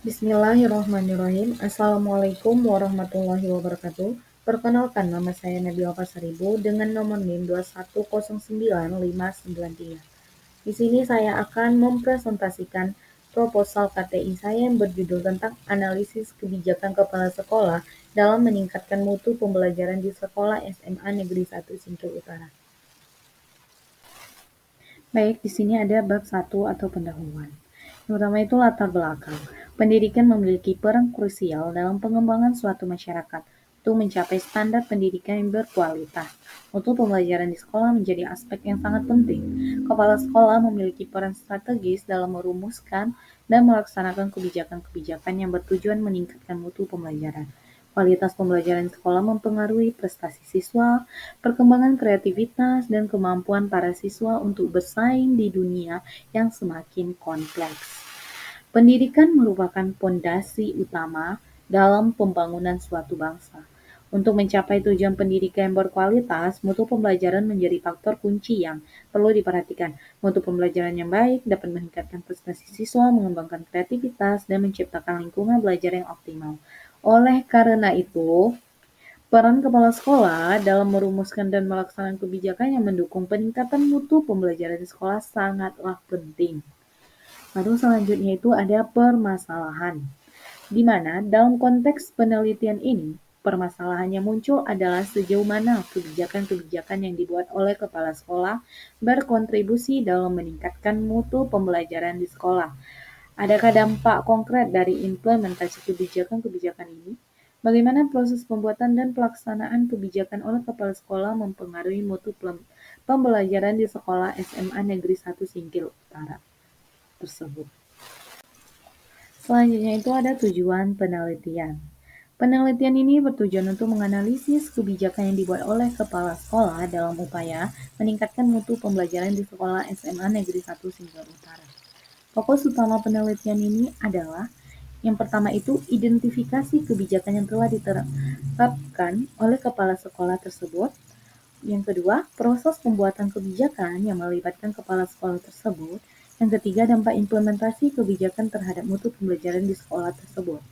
Bismillahirrahmanirrahim. Assalamualaikum warahmatullahi wabarakatuh. Perkenalkan, nama saya Nabila Pasaribu dengan nomor NIM 2109593. Di sini saya akan mempresentasikan proposal KTI saya yang berjudul tentang analisis kebijakan kepala sekolah dalam meningkatkan mutu pembelajaran di sekolah SMA Negeri 1 Singkil Utara. Baik, di sini ada bab 1 atau pendahuluan. Yang pertama itu latar belakang. Pendidikan memiliki peran krusial dalam pengembangan suatu masyarakat untuk mencapai standar pendidikan yang berkualitas. Untuk pembelajaran di sekolah menjadi aspek yang sangat penting. Kepala sekolah memiliki peran strategis dalam merumuskan dan melaksanakan kebijakan-kebijakan yang bertujuan meningkatkan mutu pembelajaran. Kualitas pembelajaran di sekolah mempengaruhi prestasi siswa, perkembangan kreativitas, dan kemampuan para siswa untuk bersaing di dunia yang semakin kompleks. Pendidikan merupakan fondasi utama dalam pembangunan suatu bangsa. Untuk mencapai tujuan pendidikan yang berkualitas, mutu pembelajaran menjadi faktor kunci yang perlu diperhatikan. Mutu pembelajaran yang baik dapat meningkatkan prestasi siswa, mengembangkan kreativitas, dan menciptakan lingkungan belajar yang optimal. Oleh karena itu, peran kepala sekolah dalam merumuskan dan melaksanakan kebijakan yang mendukung peningkatan mutu pembelajaran di sekolah sangatlah penting. Lalu selanjutnya itu ada permasalahan, di mana dalam konteks penelitian ini, permasalahan yang muncul adalah sejauh mana kebijakan-kebijakan yang dibuat oleh kepala sekolah berkontribusi dalam meningkatkan mutu pembelajaran di sekolah. Adakah dampak konkret dari implementasi kebijakan-kebijakan ini? Bagaimana proses pembuatan dan pelaksanaan kebijakan oleh kepala sekolah mempengaruhi mutu pembelajaran di sekolah SMA Negeri 1 Singkil Utara tersebut? Selanjutnya itu ada tujuan penelitian. Penelitian ini bertujuan untuk menganalisis kebijakan yang dibuat oleh kepala sekolah dalam upaya meningkatkan mutu pembelajaran di sekolah SMA Negeri 1 Singkil Utara. Fokus utama penelitian ini adalah yang pertama itu identifikasi kebijakan yang telah diterapkan oleh kepala sekolah tersebut. Yang kedua, proses pembuatan kebijakan yang melibatkan kepala sekolah tersebut. Yang ketiga, dampak implementasi kebijakan terhadap mutu pembelajaran di sekolah tersebut.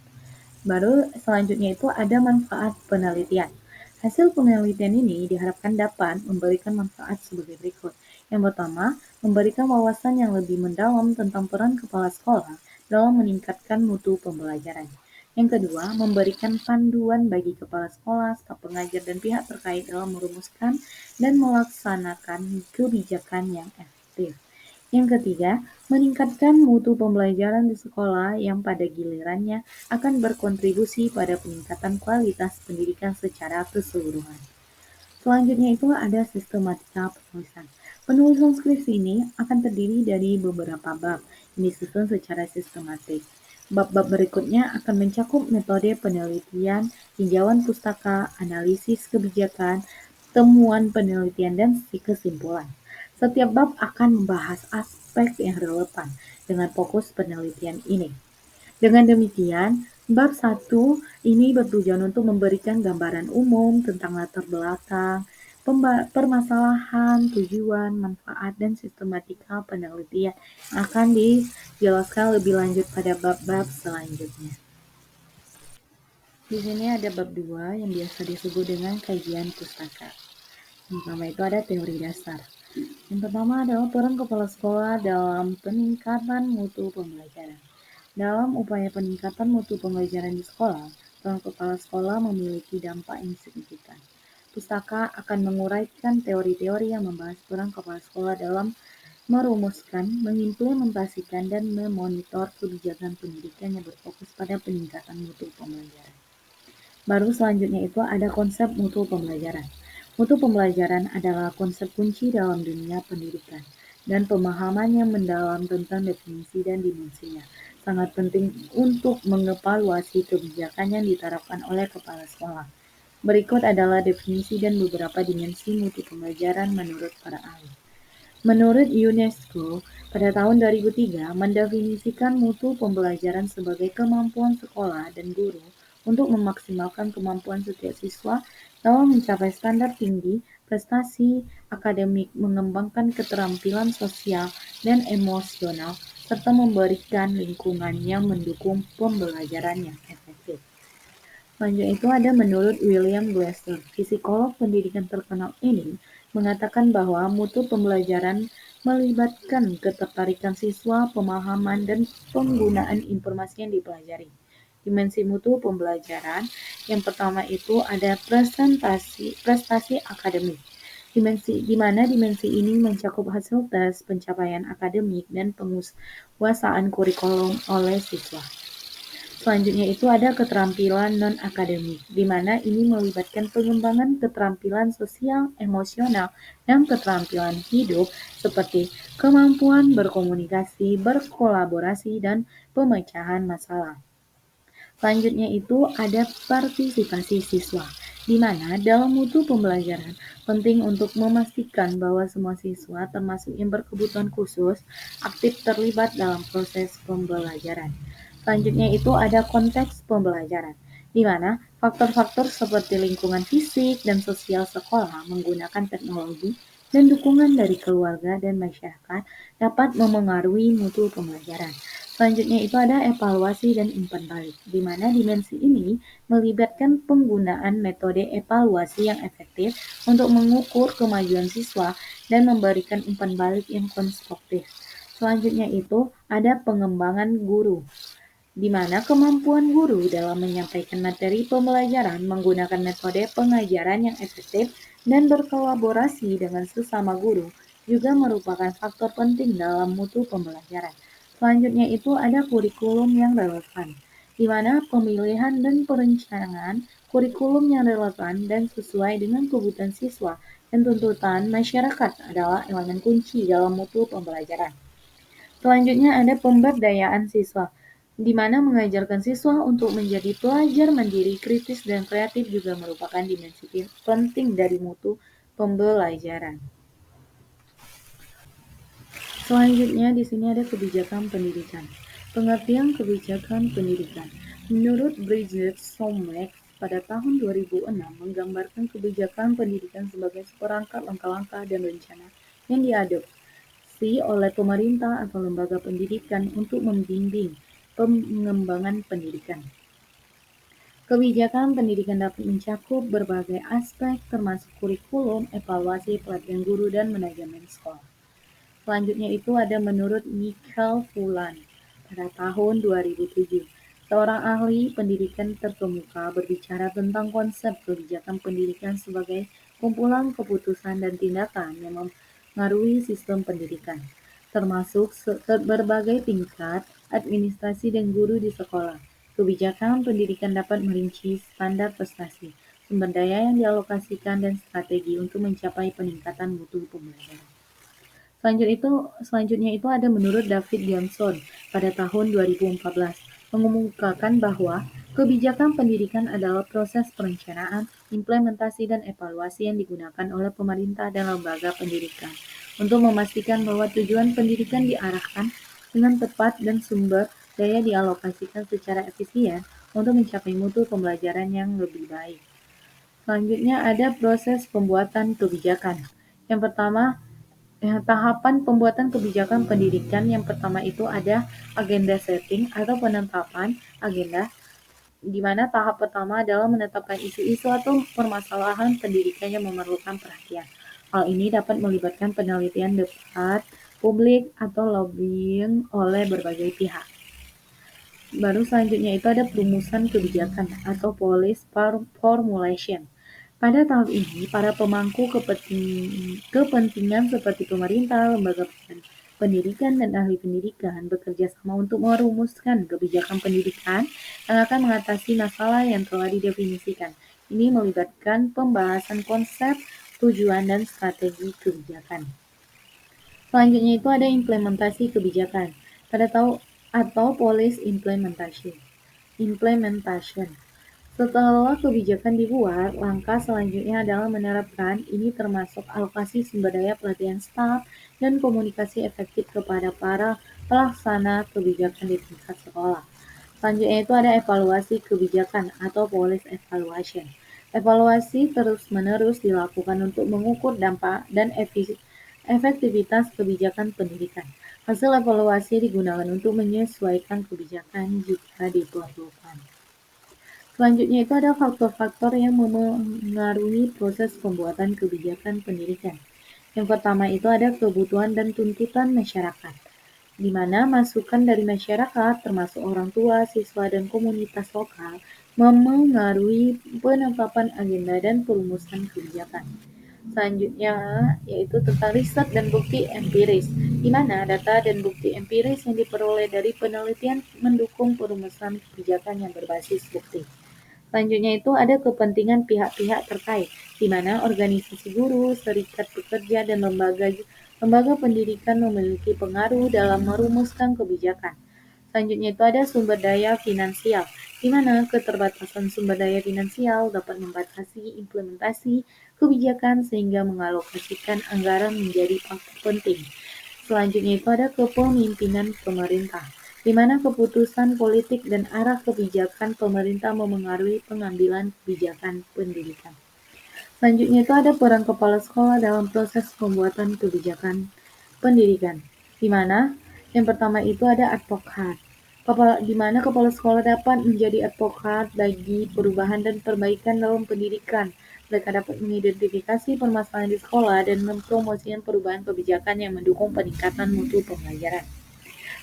Baru selanjutnya itu ada manfaat penelitian. Hasil penelitian ini diharapkan dapat memberikan manfaat sebagai berikut. Yang pertama, memberikan wawasan yang lebih mendalam tentang peran kepala sekolah dalam meningkatkan mutu pembelajaran. Yang kedua, memberikan panduan bagi kepala sekolah, staf pengajar, dan pihak terkait dalam merumuskan dan melaksanakan kebijakan yang efektif. Yang ketiga, meningkatkan mutu pembelajaran di sekolah yang pada gilirannya akan berkontribusi pada peningkatan kualitas pendidikan secara keseluruhan. Selanjutnya itu ada sistematika penulisan. Penulisan skripsi ini akan terdiri dari beberapa bab yang disusun secara sistematik. Bab-bab berikutnya akan mencakup metode penelitian, tinjauan pustaka, analisis kebijakan, temuan penelitian, dan kesimpulan. Setiap bab akan membahas aspek yang relevan dengan fokus penelitian ini. Dengan demikian, bab 1 ini bertujuan untuk memberikan gambaran umum tentang latar belakang, permasalahan, tujuan, manfaat, dan sistematika penelitian yang akan dijelaskan lebih lanjut pada bab-bab selanjutnya. Di sini ada bab 2 yang biasa disebut dengan kajian pustaka. Yang pertama itu ada teori dasar. Yang pertama adalah peran kepala sekolah dalam peningkatan mutu pembelajaran. Dalam upaya peningkatan mutu pembelajaran di sekolah, peran kepala sekolah memiliki dampak yang signifikan. Pustaka akan menguraikan teori-teori yang membahas peran kepala sekolah dalam merumuskan, mengimplementasikan, dan memonitor kebijakan pendidikan yang berfokus pada peningkatan mutu pembelajaran. Baru selanjutnya itu ada konsep mutu pembelajaran. Mutu pembelajaran adalah konsep kunci dalam dunia pendidikan, dan pemahaman yang mendalam tentang definisi dan dimensinya sangat penting untuk mengevaluasi kebijakan yang diterapkan oleh kepala sekolah. Berikut adalah definisi dan beberapa dimensi mutu pembelajaran menurut para ahli. Menurut UNESCO, pada tahun 2003 mendefinisikan mutu pembelajaran sebagai kemampuan sekolah dan guru untuk memaksimalkan kemampuan setiap siswa dalam mencapai standar tinggi, prestasi akademik, mengembangkan keterampilan sosial dan emosional, serta memberikan lingkungan yang mendukung pembelajaran yang efektif. Selanjutnya itu ada menurut William Glasser, psikolog pendidikan terkenal ini mengatakan bahwa mutu pembelajaran melibatkan ketertarikan siswa, pemahaman, dan penggunaan informasi yang dipelajari. Dimensi mutu pembelajaran yang pertama itu ada prestasi akademik. Di mana dimensi ini mencakup hasil tes, pencapaian akademik, dan penguasaan kurikulum oleh siswa. Selanjutnya itu ada keterampilan non-akademik, di mana ini melibatkan pengembangan keterampilan sosial, emosional, dan keterampilan hidup seperti kemampuan berkomunikasi, berkolaborasi, dan pemecahan masalah. Selanjutnya itu ada partisipasi siswa, di mana dalam mutu pembelajaran penting untuk memastikan bahwa semua siswa termasuk yang berkebutuhan khusus aktif terlibat dalam proses pembelajaran. Selanjutnya itu ada konteks pembelajaran, di mana faktor-faktor seperti lingkungan fisik dan sosial sekolah menggunakan teknologi dan dukungan dari keluarga dan masyarakat dapat memengaruhi mutu pembelajaran. Selanjutnya itu ada evaluasi dan umpan balik, di mana dimensi ini melibatkan penggunaan metode evaluasi yang efektif untuk mengukur kemajuan siswa dan memberikan umpan balik yang konstruktif. Selanjutnya itu ada pengembangan guru, di mana kemampuan guru dalam menyampaikan materi pembelajaran menggunakan metode pengajaran yang efektif dan berkolaborasi dengan sesama guru juga merupakan faktor penting dalam mutu pembelajaran. Selanjutnya itu ada kurikulum yang relevan, di mana pemilihan dan perencanaan kurikulum yang relevan dan sesuai dengan kebutuhan siswa dan tuntutan masyarakat adalah elemen kunci dalam mutu pembelajaran. Selanjutnya ada pemberdayaan siswa, di mana mengajarkan siswa untuk menjadi pelajar mandiri, kritis, dan kreatif juga merupakan dimensi penting dari mutu pembelajaran. Selanjutnya di sini ada kebijakan pendidikan. Pengertian kebijakan pendidikan. Menurut Bridget Sommex, pada tahun 2006 menggambarkan kebijakan pendidikan sebagai seperangkat langkah-langkah dan rencana yang diadopsi oleh pemerintah atau lembaga pendidikan untuk membimbing pengembangan pendidikan. Kebijakan pendidikan dapat mencakup berbagai aspek termasuk kurikulum, evaluasi, pelatihan guru, dan manajemen sekolah. Selanjutnya itu ada menurut Michael Fulan pada tahun 2007. Seorang ahli pendidikan terkemuka berbicara tentang konsep kebijakan pendidikan sebagai kumpulan keputusan dan tindakan yang mempengaruhi sistem pendidikan, termasuk berbagai tingkat administrasi dan guru di sekolah. Kebijakan pendidikan dapat merinci standar prestasi, sumber daya yang dialokasikan, dan strategi untuk mencapai peningkatan mutu pembelajaran. Selanjutnya itu ada menurut David Johnson pada tahun 2014 mengemukakan bahwa kebijakan pendidikan adalah proses perencanaan, implementasi, dan evaluasi yang digunakan oleh pemerintah dan lembaga pendidikan untuk memastikan bahwa tujuan pendidikan diarahkan dengan tepat dan sumber daya dialokasikan secara efisien untuk mencapai mutu pembelajaran yang lebih baik. Selanjutnya ada proses pembuatan kebijakan. Yang pertama, tahapan pembuatan kebijakan pendidikan yang pertama itu ada agenda setting atau penetapan agenda, di mana tahap pertama adalah menetapkan isu-isu atau permasalahan pendidikan yang memerlukan perhatian. Hal ini dapat melibatkan penelitian debat publik atau lobbying oleh berbagai pihak. Baru selanjutnya itu ada perumusan kebijakan atau policy formulation. Pada tahap ini, para pemangku kepentingan seperti pemerintah, lembaga pendidikan, dan ahli pendidikan bekerja sama untuk merumuskan kebijakan pendidikan yang akan mengatasi masalah yang telah didefinisikan. Ini melibatkan pembahasan konsep, tujuan, dan strategi kebijakan. Selanjutnya itu ada implementasi kebijakan atau policy implementation. Setelah kebijakan dibuat, langkah selanjutnya adalah menerapkan. Ini termasuk alokasi sumber daya pelatihan staf dan komunikasi efektif kepada para pelaksana kebijakan di tingkat sekolah. Selanjutnya itu ada evaluasi kebijakan atau policy evaluation. Evaluasi terus-menerus dilakukan untuk mengukur dampak dan efektivitas kebijakan pendidikan. Hasil evaluasi digunakan untuk menyesuaikan kebijakan jika diperlukan. Selanjutnya itu ada faktor-faktor yang memengaruhi proses pembuatan kebijakan pendidikan. Yang pertama itu ada kebutuhan dan tuntutan masyarakat, di mana masukan dari masyarakat termasuk orang tua, siswa, dan komunitas lokal memengaruhi penetapan agenda dan perumusan kebijakan. Selanjutnya yaitu tentang riset dan bukti empiris, di mana data dan bukti empiris yang diperoleh dari penelitian mendukung perumusan kebijakan yang berbasis bukti. Selanjutnya itu ada kepentingan pihak-pihak terkait, di mana organisasi guru, serikat pekerja, dan lembaga pendidikan memiliki pengaruh dalam merumuskan kebijakan. Selanjutnya itu ada sumber daya finansial, di mana keterbatasan sumber daya finansial dapat membatasi implementasi kebijakan sehingga mengalokasikan anggaran menjadi faktor penting. Selanjutnya itu ada kepemimpinan pemerintah, di mana keputusan politik dan arah kebijakan pemerintah memengaruhi pengambilan kebijakan pendidikan. Selanjutnya itu ada peran kepala sekolah dalam proses pembuatan kebijakan pendidikan, di mana yang pertama itu ada advokat, di mana kepala sekolah dapat menjadi advokat bagi perubahan dan perbaikan dalam pendidikan. Mereka dapat mengidentifikasi permasalahan di sekolah dan mempromosikan perubahan kebijakan yang mendukung peningkatan mutu pembelajaran.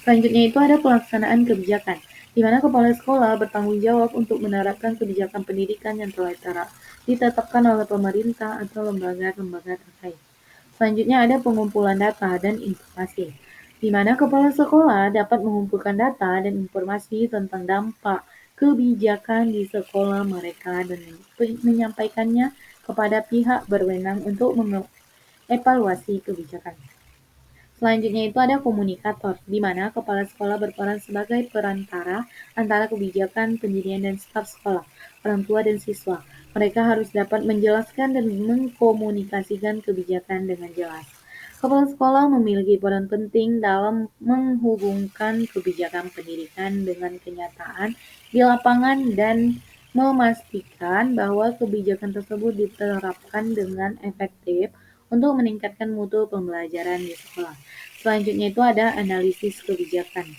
Selanjutnya itu ada pelaksanaan kebijakan, di mana kepala sekolah bertanggung jawab untuk menerapkan kebijakan pendidikan yang telah ditetapkan oleh pemerintah atau lembaga-lembaga terkait. Selanjutnya ada pengumpulan data dan informasi, di mana kepala sekolah dapat mengumpulkan data dan informasi tentang dampak kebijakan di sekolah mereka dan menyampaikannya kepada pihak berwenang untuk mengevaluasi kebijakan. Selanjutnya itu ada komunikator, di mana kepala sekolah berperan sebagai perantara antara kebijakan pendidikan dan staf sekolah, orang tua dan siswa. Mereka harus dapat menjelaskan dan mengkomunikasikan kebijakan dengan jelas. Kepala sekolah memiliki peran penting dalam menghubungkan kebijakan pendidikan dengan kenyataan di lapangan dan memastikan bahwa kebijakan tersebut diterapkan dengan efektif untuk meningkatkan mutu pembelajaran di sekolah. Selanjutnya itu ada analisis kebijakan,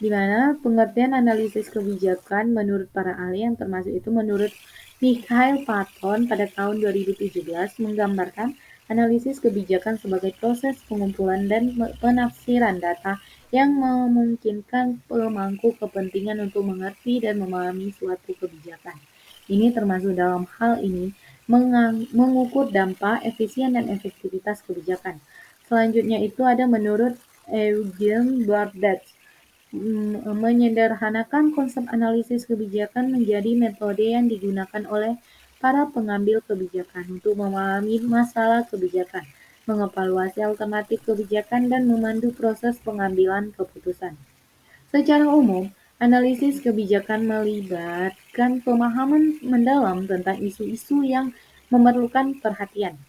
di mana pengertian analisis kebijakan menurut para ahli yang termasuk itu menurut Mikhail Patton pada tahun 2017 menggambarkan analisis kebijakan sebagai proses pengumpulan dan penafsiran data yang memungkinkan pemangku kepentingan untuk mengerti dan memahami suatu kebijakan. Ini termasuk dalam hal ini mengukur dampak, efisien, dan efektivitas kebijakan. Selanjutnya itu ada menurut Eugene Bardach, menyederhanakan konsep analisis kebijakan menjadi metode yang digunakan oleh para pengambil kebijakan untuk memahami masalah kebijakan, mengevaluasi alternatif kebijakan, dan memandu proses pengambilan keputusan. Secara umum, analisis kebijakan melibatkan pemahaman mendalam tentang isu-isu yang memerlukan perhatian,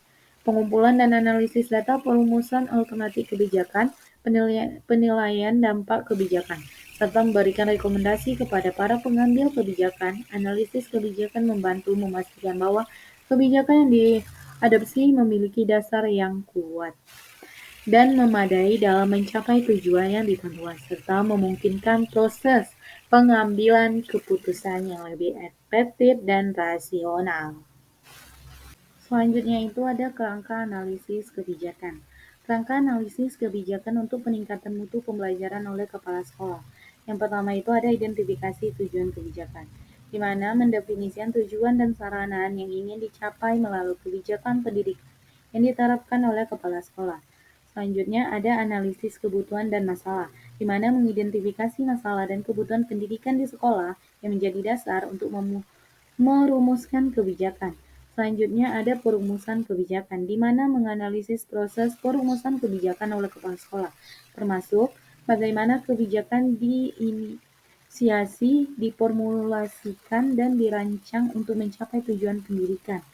pengumpulan dan analisis data, perumusan alternatif kebijakan, penilaian dampak kebijakan, serta memberikan rekomendasi kepada para pengambil kebijakan. Analisis kebijakan membantu memastikan bahwa kebijakan yang diadopsi memiliki dasar yang kuat dan memadai dalam mencapai tujuan yang ditentukan, serta memungkinkan proses pengambilan keputusan yang lebih efektif dan rasional. Selanjutnya itu ada kerangka analisis kebijakan. Kerangka analisis kebijakan untuk peningkatan mutu pembelajaran oleh kepala sekolah. Yang pertama itu ada identifikasi tujuan kebijakan, di mana mendefinisikan tujuan dan sarana yang ingin dicapai melalui kebijakan pendidikan yang diterapkan oleh kepala sekolah. Selanjutnya ada analisis kebutuhan dan masalah, di mana mengidentifikasi masalah dan kebutuhan pendidikan di sekolah yang menjadi dasar untuk merumuskan kebijakan. Selanjutnya ada perumusan kebijakan, di mana menganalisis proses perumusan kebijakan oleh kepala sekolah, termasuk bagaimana kebijakan diinisiasi, diformulasikan, dan dirancang untuk mencapai tujuan pendidikan.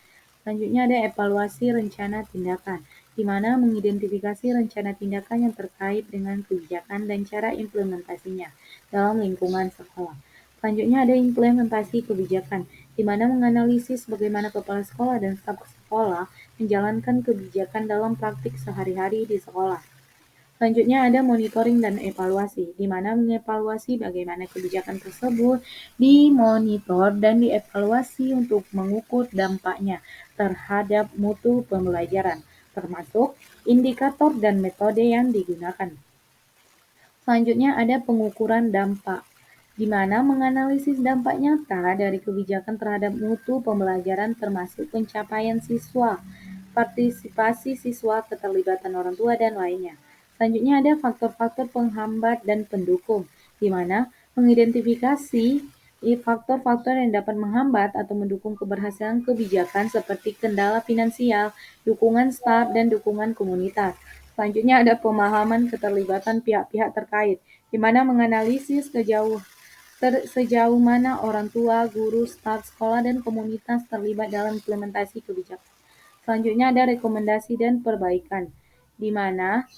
Selanjutnya ada evaluasi rencana tindakan, di mana mengidentifikasi rencana tindakan yang terkait dengan kebijakan dan cara implementasinya dalam lingkungan sekolah. Selanjutnya ada implementasi kebijakan, di mana menganalisis bagaimana kepala sekolah dan staf sekolah menjalankan kebijakan dalam praktik sehari-hari di sekolah. Selanjutnya ada monitoring dan evaluasi, di mana mengevaluasi bagaimana kebijakan tersebut dimonitor dan dievaluasi untuk mengukur dampaknya terhadap mutu pembelajaran, termasuk indikator dan metode yang digunakan. Selanjutnya ada pengukuran dampak, di mana menganalisis dampak nyata dari kebijakan terhadap mutu pembelajaran termasuk pencapaian siswa, partisipasi siswa, keterlibatan orang tua, dan lainnya. Selanjutnya ada faktor-faktor penghambat dan pendukung, di mana mengidentifikasi faktor-faktor yang dapat menghambat atau mendukung keberhasilan kebijakan seperti kendala finansial, dukungan staf, dan dukungan komunitas. Selanjutnya ada pemahaman keterlibatan pihak-pihak terkait, di mana menganalisis sejauh mana orang tua, guru, staf sekolah, dan komunitas terlibat dalam implementasi kebijakan. Selanjutnya ada rekomendasi dan perbaikan, di mana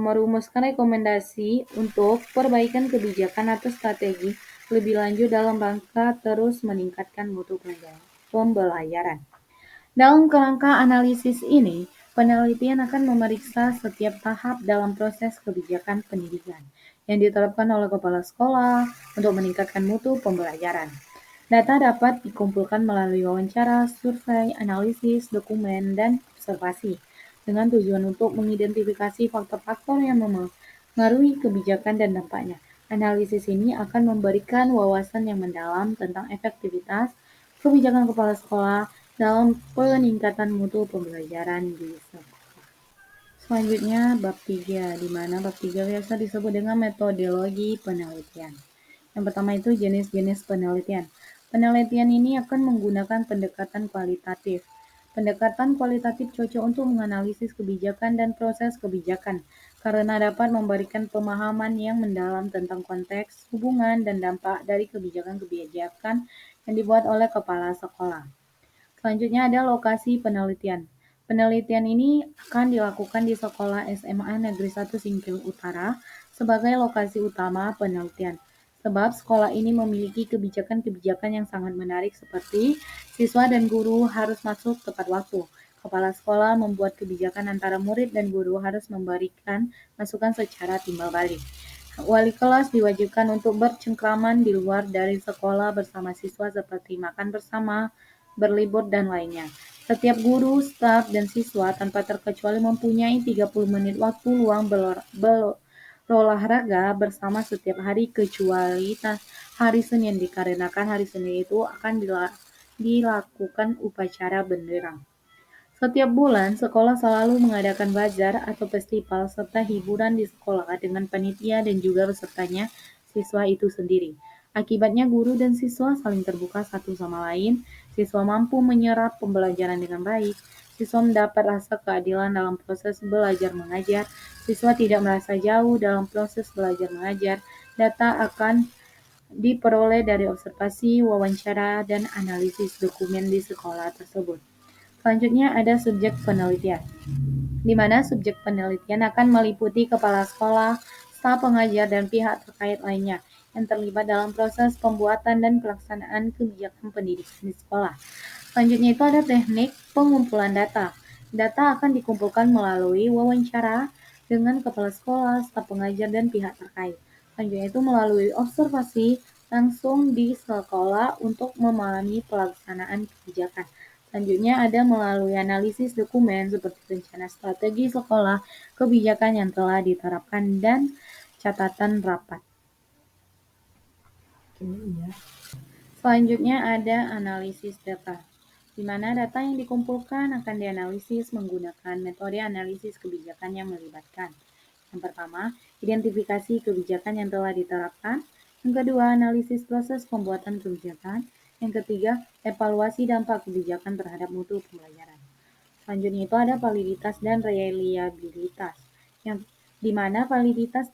merumuskan rekomendasi untuk perbaikan kebijakan atau strategi lebih lanjut dalam rangka terus meningkatkan mutu pembelajaran. Dalam kerangka analisis ini, penelitian akan memeriksa setiap tahap dalam proses kebijakan pendidikan yang diterapkan oleh kepala sekolah untuk meningkatkan mutu pembelajaran. Data dapat dikumpulkan melalui wawancara, survei, analisis, dokumen, dan observasi dengan tujuan untuk mengidentifikasi faktor-faktor yang memengaruhi kebijakan dan dampaknya. Analisis ini akan memberikan wawasan yang mendalam tentang efektivitas kebijakan kepala sekolah dalam peningkatan mutu pembelajaran di sekolah. Selanjutnya bab 3, di mana bab 3 biasa disebut dengan metodologi penelitian. Yang pertama itu jenis-jenis penelitian. Penelitian ini akan menggunakan pendekatan kualitatif. Pendekatan kualitatif cocok untuk menganalisis kebijakan dan proses kebijakan karena dapat memberikan pemahaman yang mendalam tentang konteks, hubungan, dan dampak dari kebijakan-kebijakan yang dibuat oleh kepala sekolah. Selanjutnya ada lokasi penelitian. Penelitian ini akan dilakukan di Sekolah SMA Negeri 1 Singkil Utara sebagai lokasi utama penelitian. Sebab sekolah ini memiliki kebijakan-kebijakan yang sangat menarik seperti siswa dan guru harus masuk tepat waktu. Kepala sekolah membuat kebijakan antara murid dan guru harus memberikan masukan secara timbal balik. Wali kelas diwajibkan untuk bercengkraman di luar dari sekolah bersama siswa seperti makan bersama, berlibur, dan lainnya. Setiap guru, staf, dan siswa tanpa terkecuali mempunyai 30 menit waktu luang berolahraga bersama setiap hari kecuali hari Senin, dikarenakan hari Senin itu akan dilakukan upacara benderang. Setiap bulan, sekolah selalu mengadakan bazar atau festival serta hiburan di sekolah dengan panitia dan juga pesertanya siswa itu sendiri. Akibatnya guru dan siswa saling terbuka satu sama lain, siswa mampu menyerap pembelajaran dengan baik, siswa mendapat rasa keadilan dalam proses belajar mengajar, siswa tidak merasa jauh dalam proses belajar mengajar, data akan diperoleh dari observasi, wawancara, dan analisis dokumen di sekolah tersebut. Selanjutnya ada subjek penelitian, di mana subjek penelitian akan meliputi kepala sekolah, staf pengajar, dan pihak terkait lainnya yang terlibat dalam proses pembuatan dan pelaksanaan kebijakan pendidikan di sekolah. Selanjutnya itu ada teknik pengumpulan data. Data akan dikumpulkan melalui wawancara dengan kepala sekolah, staf pengajar, dan pihat terkait. Selanjutnya itu melalui observasi langsung di sekolah untuk memahami pelaksanaan kebijakan. Selanjutnya ada melalui analisis dokumen seperti rencana strategi sekolah, kebijakan yang telah diterapkan, dan catatan rapat. Selanjutnya ada analisis data, di mana data yang dikumpulkan akan dianalisis menggunakan metode analisis kebijakan yang melibatkan. Yang pertama, identifikasi kebijakan yang telah diterapkan. Yang kedua, analisis proses pembuatan kebijakan. Yang ketiga, evaluasi dampak kebijakan terhadap mutu pembelajaran. Selanjutnya itu ada validitas dan reliabilitas, yang di mana validitas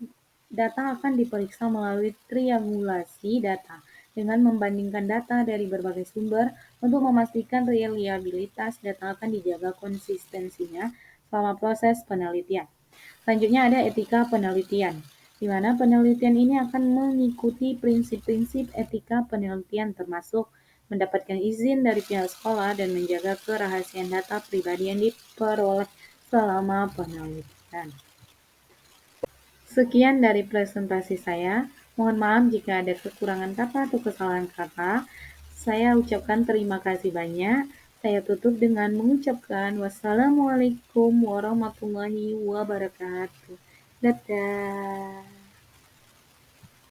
data akan diperiksa melalui triangulasi data dengan membandingkan data dari berbagai sumber untuk memastikan reliabilitas data akan dijaga konsistensinya selama proses penelitian. Selanjutnya ada etika penelitian, di mana penelitian ini akan mengikuti prinsip-prinsip etika penelitian termasuk mendapatkan izin dari pihak sekolah dan menjaga kerahasiaan data pribadi yang diperoleh selama penelitian. Sekian dari presentasi saya. Mohon maaf jika ada kekurangan kata atau kesalahan kata. Saya ucapkan terima kasih banyak. Saya tutup dengan mengucapkan wassalamualaikum warahmatullahi wabarakatuh. Dadah.